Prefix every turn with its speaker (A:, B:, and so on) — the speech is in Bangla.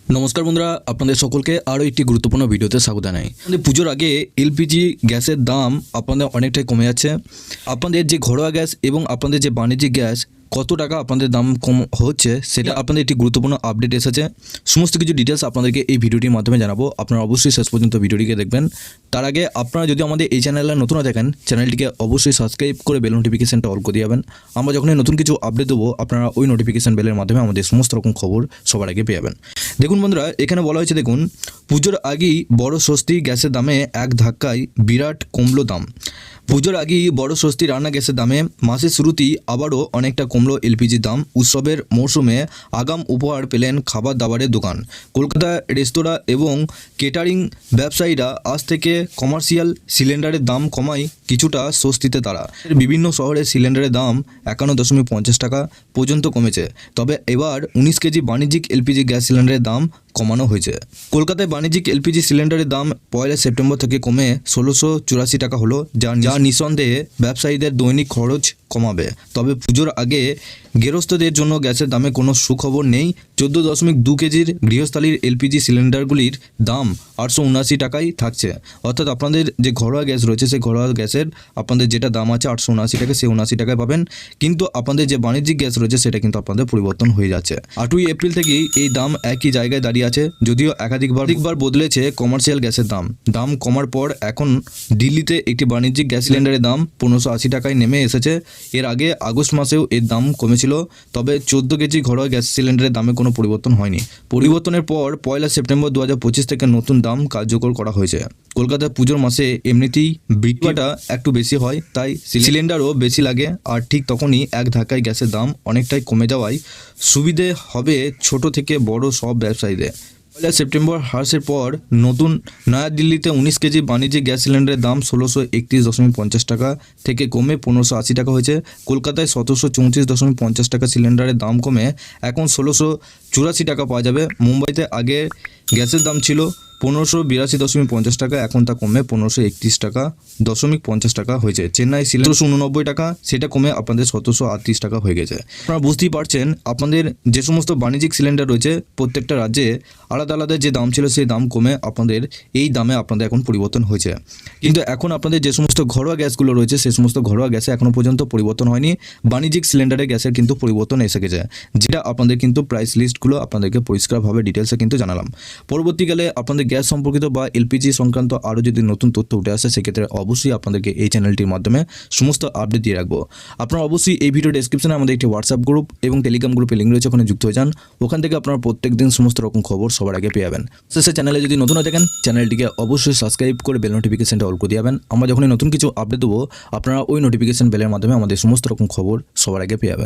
A: নমস্কার বন্ধুরা, আপনাদের সকলকে আরও একটি গুরুত্বপূর্ণ ভিডিওতে স্বাগত জানাই। আমাদের পুজোর আগে এলপিজি গ্যাসের দাম আপনাদের অনেকটাই কমে যাচ্ছে। আপনাদের যে ঘরোয়া গ্যাস এবং আপনাদের যে বাণিজ্যিক গ্যাস কত টাকা আপনাদের দাম কম হচ্ছে সেটা আপনাদের একটি গুরুত্বপূর্ণ আপডেট এসেছে। সমস্ত কিছু ডিটেলস আপনাদেরকে এই ভিডিওটির মাধ্যমে জানাবো। আপনারা অবশ্যই শেষ পর্যন্ত ভিডিওটিকে দেখবেন। তার আগে আপনারা যদি আমাদের এই চ্যানেলে নতুন হয়ে থাকেন, চ্যানেলটিকে অবশ্যই সাবস্ক্রাইব করে বেল নোটিফিকেশনটা অল করে যাবেন। আমরা যখনই নতুন কিছু আপডেট দেবো আপনারা ওই নোটিফিকেশন বেলের মাধ্যমে আমাদের সমস্ত রকম খবর সবার আগে পেয়ে যাবেন। দেখুন বন্ধুরা, এখানে বলা হয়েছে, দেখুন, পুজোর আগেই বড় স্বস্তি, গ্যাসের দামে এক ধাক্কায় বিরাট কমলো দাম। পুজোর আগেই বড় স্বস্তি রান্না গ্যাসের দামে। মাসের শুরুতেই আবারও অনেকটা কমলো এলপিজির দাম। উৎসবের মরশুমে আগাম উপহার পেলেন খাবার দাবারের দোকান। কলকাতা রেস্তোরাঁ এবং কেটারিং ব্যবসায়ীরা আজ থেকে কমার্শিয়াল সিলিন্ডারের দাম কমায় কিছুটা স্বস্তিতে তারা। বিভিন্ন শহরে সিলিন্ডারের দাম 51.50 টাকা পর্যন্ত কমেছে। তবে এবার 19 কেজি বাণিজ্যিক এলপিজি গ্যাস সিলিন্ডারের দাম কমানো হয়েছে। কলকাতায় বাণিজ্যিক এলপিজি সিলিন্ডারের দাম 1 সেপ্টেম্বর থেকে কমে 1684 টাকা হলো, যা নিঃসন্দেহে ব্যবসায়ীদের দৈনিক খরচ কমাবে। তবে পুজোর আগে গৃহস্থদের জন্য গ্যাসের দামে কোনো সুখবর নেই। 14.2 কেজির গৃহস্থালির এলপিজি সিলিন্ডারগুলির দাম 879 টাকাই থাকছে। অর্থাৎ আপনাদের যে ঘরোয়া গ্যাস রয়েছে সেই ঘরোয়া গ্যাসের আপনাদের যেটা দাম আছে 879 টাকা, সেই 79 টাকায় পাবেন। কিন্তু আপনাদের যে বাণিজ্যিক গ্যাস রয়েছে সেটা কিন্তু আপনাদের পরিবর্তন হয়ে যাচ্ছে। 8ই এপ্রিল থেকেই এই দাম একই জায়গায় দাঁড়িয়ে আছে, যদিও একাধিকবার বদলেছে কমার্শিয়াল গ্যাসের দাম কমার পর এখন দিল্লিতে একটি বাণিজ্যিক গ্যাস সিলিন্ডারের দাম 1580 টাকায় নেমে এসেছে। এর আগে আগস্ট মাসেও এর দাম কমেছিল। তবে 14 কেজি ঘরোয়া গ্যাস সিলিন্ডারের দামে কোনো পরিবর্তন হয়নি। পরিবর্তনের পর 1 সেপ্টেম্বর 2025 থেকে নতুন দাম কার্যকর করা হয়েছে। কলকাতায় পুজোর মাসে এমনিতেই বিক্রিটা একটু বেশি হয়, তাই সিলিন্ডারও বেশি লাগে। আর ঠিক তখনই এক ধাক্কায় গ্যাসের দাম অনেকটাই কমে যাওয়ায় সুবিধে হবে ছোট থেকে বড় সব ব্যবসায়ীদের। 1 সেপ্টেম্বর হ্রাসের পর নতুন নয়াদিল্লিতে 19 কেজি বাণিজ্যিক গ্যাস সিলিন্ডারের দাম 1631.50 টাকা থেকে কমে 1580 টাকা হয়েছে। কলকাতায় 1734.50 টাকা সিলিন্ডারের দাম কমে এখন 1684 টাকা পাওয়া যাবে। মুম্বাইতে আগে গ্যাসের দাম ছিল 1582.50 টাকা, এখন তা কমে 1531.50 টাকা হয়েছে। চেন্নাই সিলিন্ডার 1789 টাকা, সেটা কমে আপনাদের 1738 টাকা হয়ে গেছে। আপনারা বুঝতেই পারছেন, আপনাদের যে সমস্ত বাণিজ্যিক সিলিন্ডার রয়েছে প্রত্যেকটা রাজ্যে আলাদা আলাদা যে দাম ছিল সেই দাম কমে আপনাদের এই দামে আপনাদের এখন পরিবর্তন হয়েছে। কিন্তু এখন আপনাদের যে সমস্ত ঘরোয়া গ্যাসগুলো রয়েছে সেই সমস্ত ঘরোয়া গ্যাসে এখনও পর্যন্ত পরিবর্তন হয়নি। বাণিজ্যিক সিলিন্ডারের গ্যাসের কিন্তু পরিবর্তন এসে গেছে, যেটা আপনাদের কিন্তু প্রাইস লিস্টগুলো আপনাদেরকে পরিষ্কারভাবে ডিটেলসে কিন্তু জানালাম। পরবর্তীকালে আপনাদের গ্যাস সম্পর্কিত বা এলপিজি সংক্রান্ত আরও যদি নতুন তথ্য উঠে আসে সেক্ষেত্রে অবশ্যই আপনাদেরকে এই চ্যানেলটির মাধ্যমে সমস্ত আপডেট দিয়ে রাখবো। আপনারা অবশ্যই এই ভিডিও ডেসক্রিপশনে আমাদের একটি হোয়াটসঅ্যাপ গ্রুপ এবং টেলিগ্রাম গ্রুপের লিঙ্ক রয়েছে, ওখানে যুক্ত হয়ে যান। ওখান থেকে আপনারা প্রত্যেক দিন সমস্ত রকম খবর সবার আগে পেয়ে যাবেন। শেষে চ্যানেলে যদি নতুন হয়ে থাকেন চ্যানেলটিকে অবশ্যই সাবস্ক্রাইব করে বেল নোটিফিকেশনটা অল করে যাবেন। আমরা যখনই নতুন কিছু আপডেট দেবো আপনারা ওই নোটিফিকেশন বেলের মাধ্যমে আমাদের সমস্ত রকম খবর সবার আগে পেয়ে যাবেন।